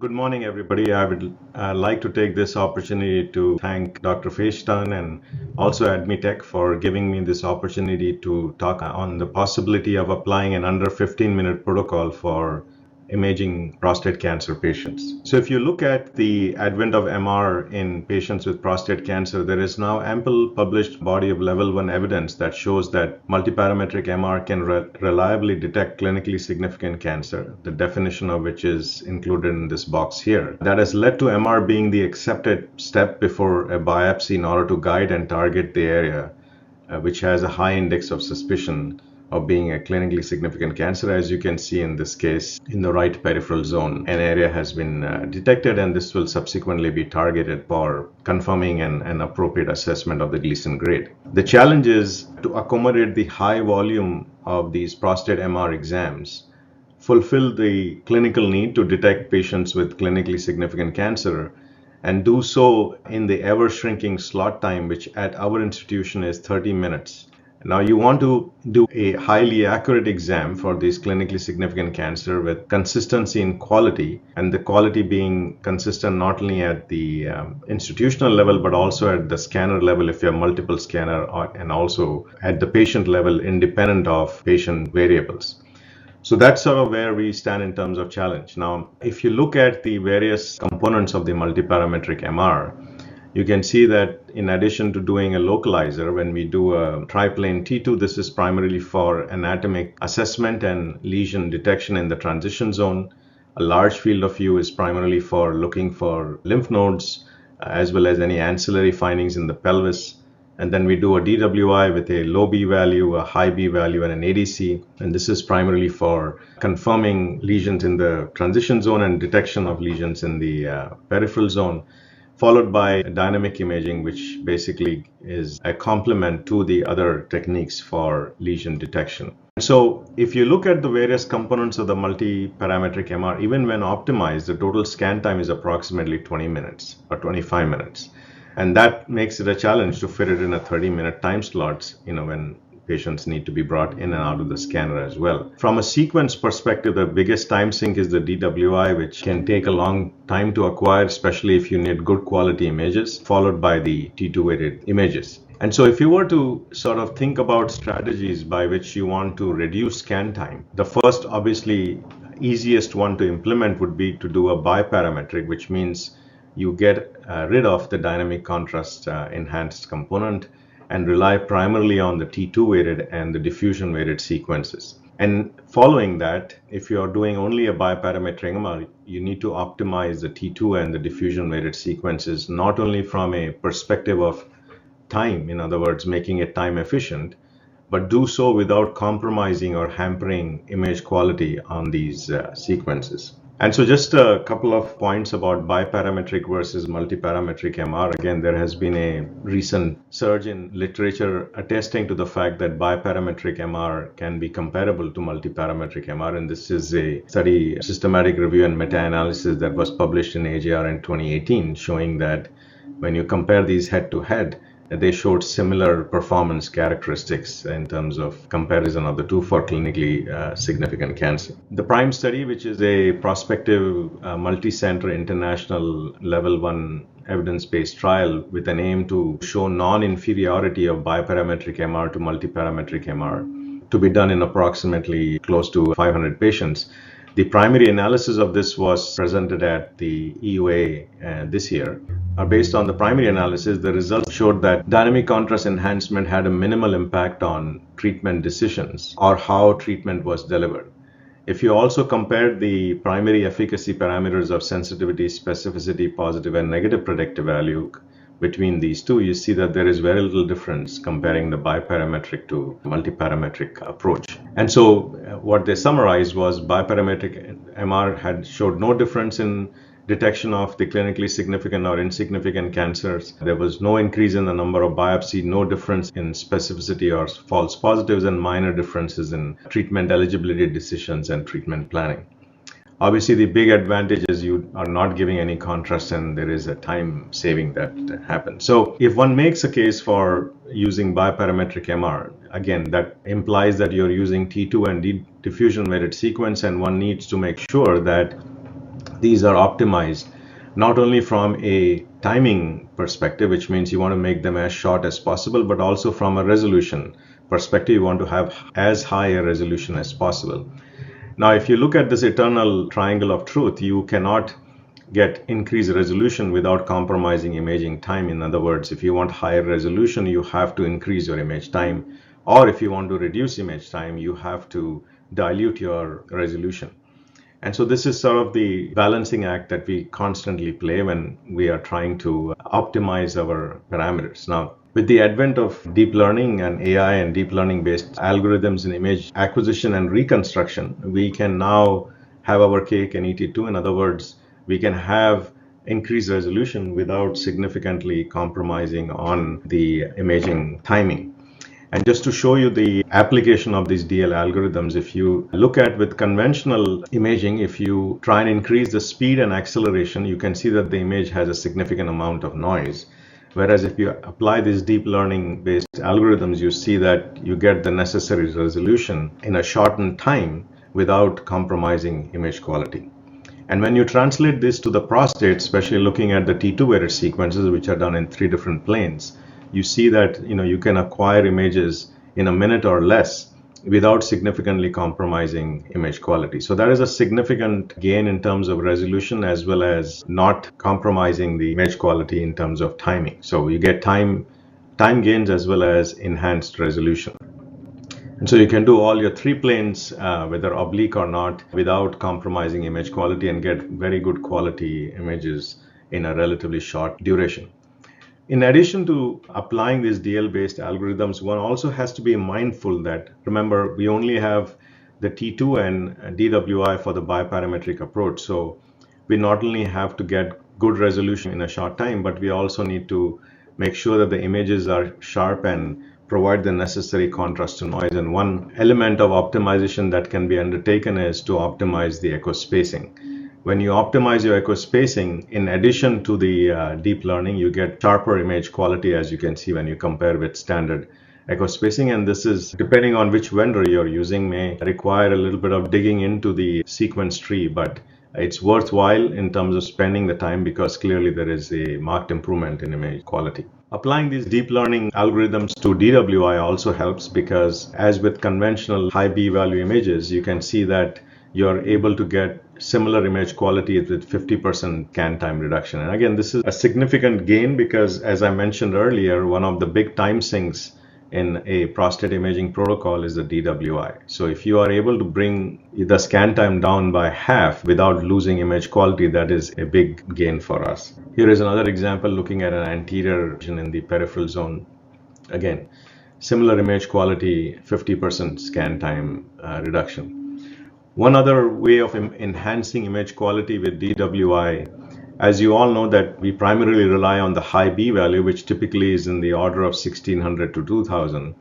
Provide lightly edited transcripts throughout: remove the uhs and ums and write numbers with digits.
Good morning, everybody. I would like to take this opportunity to thank Dr. Feishtan and also Admitech for giving me this opportunity to talk on the possibility of applying an under 15-minute protocol for imaging prostate cancer patients. So if you look at the advent of MR in patients with prostate cancer, there is now ample published body of level 1 evidence that shows that multiparametric MR can reliably detect clinically significant cancer, the definition of which is included in this box here. That has led to MR being the accepted step before a biopsy in order to guide and target the area which has a high index of suspicion of being a clinically significant cancer. As you can see in this case, in the right peripheral zone, an area has been detected, and this will subsequently be targeted for confirming an appropriate assessment of the Gleason grade. The challenge is to accommodate the high volume of these prostate MR exams, fulfill the clinical need to detect patients with clinically significant cancer, and do so in the ever shrinking slot time, which at our institution is 30 minutes. Now you want to do a highly accurate exam for this clinically significant cancer with consistency in quality, and the quality being consistent not only at the institutional level but also at the scanner level if you have multiple scanner, and also at the patient level independent of patient variables. So that's sort of where we stand in terms of challenge. Now, if you look at the various components of the multiparametric MR, you can see that in addition to doing a localizer, when we do a triplane T2, this is primarily for anatomic assessment and lesion detection in the transition zone. A large field of view is primarily for looking for lymph nodes, as well as any ancillary findings in the pelvis. And then we do a DWI with a low B value, a high B value, and an ADC. And this is primarily for confirming lesions in the transition zone and detection of lesions in the peripheral zone, followed by dynamic imaging, which basically is a complement to the other techniques for lesion detection. So if you look at the various components of the multi-parametric MR, even when optimized, the total scan time is approximately 20 minutes or 25 minutes. And that makes it a challenge to fit it in a 30-minute time slots, when patients need to be brought in and out of the scanner as well. From a sequence perspective, the biggest time sink is the DWI, which can take a long time to acquire, especially if you need good quality images, followed by the T2-weighted images. And so if you were to sort of think about strategies by which you want to reduce scan time, the first, obviously, easiest one to implement would be to do a bi-parametric, which means you get rid of the dynamic contrast enhanced component and rely primarily on the T2 weighted and the diffusion weighted sequences. And following that, if you are doing only a bi-parametric MR, you need to optimize the T2 and the diffusion weighted sequences, not only from a perspective of time, in other words, making it time efficient, but do so without compromising or hampering image quality on these sequences. And so just a couple of points about bi-parametric versus multi-parametric MR. Again, there has been a recent surge in literature attesting to the fact that bi-parametric MR can be comparable to multi-parametric MR. And this is a study, systematic review and meta-analysis that was published in AJR in 2018, showing that when you compare these head-to-head, they showed similar performance characteristics in terms of comparison of the two for clinically significant cancer. The PRIME study, which is a prospective multi-center international level 1 evidence-based trial with an aim to show non-inferiority of bi-parametric MR to multi-parametric MR, to be done in approximately close to 500 patients. The primary analysis of this was presented at the EUA this year. Based on the primary analysis, the results showed that dynamic contrast enhancement had a minimal impact on treatment decisions or how treatment was delivered. If you also compared the primary efficacy parameters of sensitivity, specificity, positive and negative predictive value between these two, you see that there is very little difference comparing the bi-parametric to multi-parametric approach. And so what they summarized was bi-parametric MR had showed no difference in detection of the clinically significant or insignificant cancers. There was no increase in the number of biopsies, no difference in specificity or false positives, and minor differences in treatment eligibility decisions and treatment planning. Obviously, the big advantage is you are not giving any contrast and there is a time saving that happens. So if one makes a case for using bi-parametric MR, again, that implies that you're using T2 and diffusion weighted sequence, and one needs to make sure that these are optimized not only from a timing perspective, which means you want to make them as short as possible, but also from a resolution perspective, you want to have as high a resolution as possible. Now, if you look at this eternal triangle of truth, you cannot get increased resolution without compromising imaging time. In other words, if you want higher resolution, you have to increase your image time, or if you want to reduce image time, you have to dilute your resolution. And so this is sort of the balancing act that we constantly play when we are trying to optimize our parameters. Now, with the advent of deep learning and AI and deep learning based algorithms in image acquisition and reconstruction, we can now have our cake and eat it too. In other words, we can have increased resolution without significantly compromising on the imaging timing. And just to show you the application of these DL algorithms, if you look at with conventional imaging, if you try and increase the speed and acceleration, you can see that the image has a significant amount of noise. Whereas if you apply these deep learning based algorithms, you see that you get the necessary resolution in a shortened time without compromising image quality. And when you translate this to the prostate, especially looking at the T2 weighted sequences, which are done in 3 different planes, you see that you can acquire images in a minute or less without significantly compromising image quality. So that is a significant gain in terms of resolution, as well as not compromising the image quality in terms of timing. So you get time gains as well as enhanced resolution. And so you can do all your 3 planes, whether oblique or not, without compromising image quality, and get very good quality images in a relatively short duration. In addition to applying these DL-based algorithms, one also has to be mindful that, remember, we only have the T2 and DWI for the bi-parametric approach. So we not only have to get good resolution in a short time, but we also need to make sure that the images are sharp and provide the necessary contrast to noise. And one element of optimization that can be undertaken is to optimize the echo spacing. When you optimize your echo spacing, in addition to the deep learning, you get sharper image quality, as you can see when you compare with standard echo spacing. And this is, depending on which vendor you're using, may require a little bit of digging into the sequence tree, but it's worthwhile in terms of spending the time, because clearly there is a marked improvement in image quality. Applying these deep learning algorithms to DWI also helps, because as with conventional high B value images, you can see that you're able to get similar image quality with 50% scan time reduction. And again, this is a significant gain because, as I mentioned earlier, one of the big time sinks in a prostate imaging protocol is the DWI. So if you are able to bring the scan time down by half without losing image quality, that is a big gain for us. Here is another example looking at an anterior vision in the peripheral zone. Again, similar image quality, 50% scan time reduction. One other way of enhancing image quality with DWI, as you all know, that we primarily rely on the high B value, which typically is in the order of 1600 to 2000.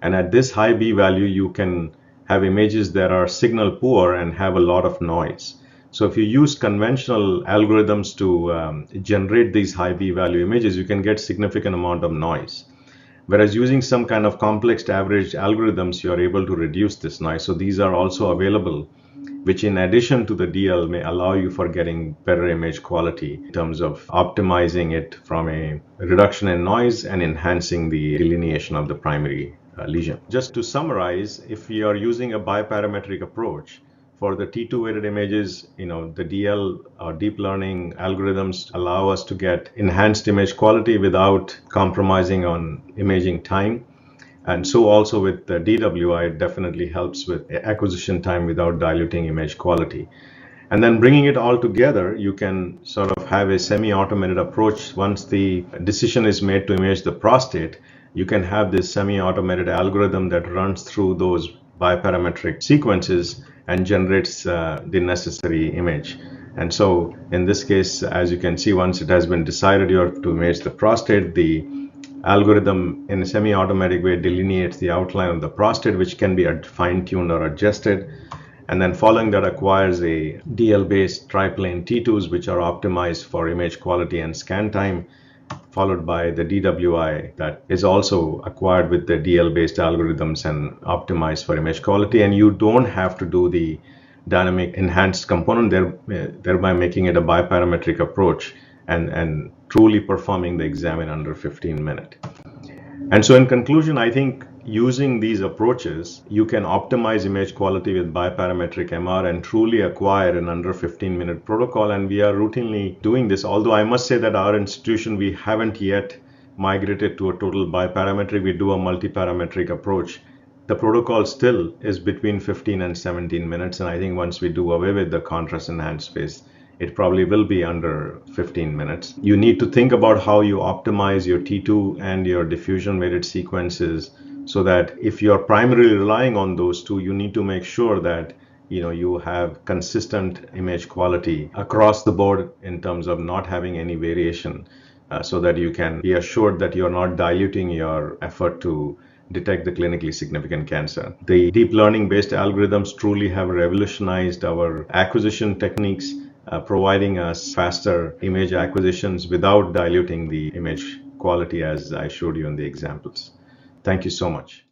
And at this high B value, you can have images that are signal poor and have a lot of noise. So if you use conventional algorithms to generate these high B value images, you can get significant amount of noise. Whereas using some kind of complex average algorithms, you are able to reduce this noise. So these are also available, which in addition to the DL may allow you for getting better image quality in terms of optimizing it from a reduction in noise and enhancing the delineation of the primary lesion. Just to summarize, if you are using a bi-parametric approach, for the T2 weighted images, the DL or deep learning algorithms allow us to get enhanced image quality without compromising on imaging time. And so also with the DWI, it definitely helps with acquisition time without diluting image quality. And then bringing it all together, you can sort of have a semi-automated approach. Once the decision is made to image the prostate, you can have this semi-automated algorithm that runs through those bi-parametric sequences and generates the necessary image. And so in this case, as you can see, once it has been decided you have to image the prostate, the algorithm in a semi-automatic way delineates the outline of the prostate, which can be fine-tuned or adjusted. And then following that, acquires a DL-based triplane T2s, which are optimized for image quality and scan time, followed by the DWI that is also acquired with the DL-based algorithms and optimized for image quality. And you don't have to do the dynamic enhanced component, thereby making it a bi-parametric approach and truly performing the exam in under 15 minutes. And so in conclusion, I think using these approaches, you can optimize image quality with bi-parametric MR and truly acquire an under 15-minute protocol. And we are routinely doing this, although I must say that our institution, we haven't yet migrated to a total bi-parametric. We do a multi-parametric approach. The protocol still is between 15 and 17 minutes. And I think once we do away with the contrast enhanced phase, it probably will be under 15 minutes. You need to think about how you optimize your T2 and your diffusion weighted sequences so that if you're primarily relying on those two, you need to make sure that you have consistent image quality across the board in terms of not having any variation, so that you can be assured that you're not diluting your effort to detect the clinically significant cancer. The deep learning based algorithms truly have revolutionized our acquisition techniques, providing us faster image acquisitions without diluting the image quality, as I showed you in the examples. Thank you so much.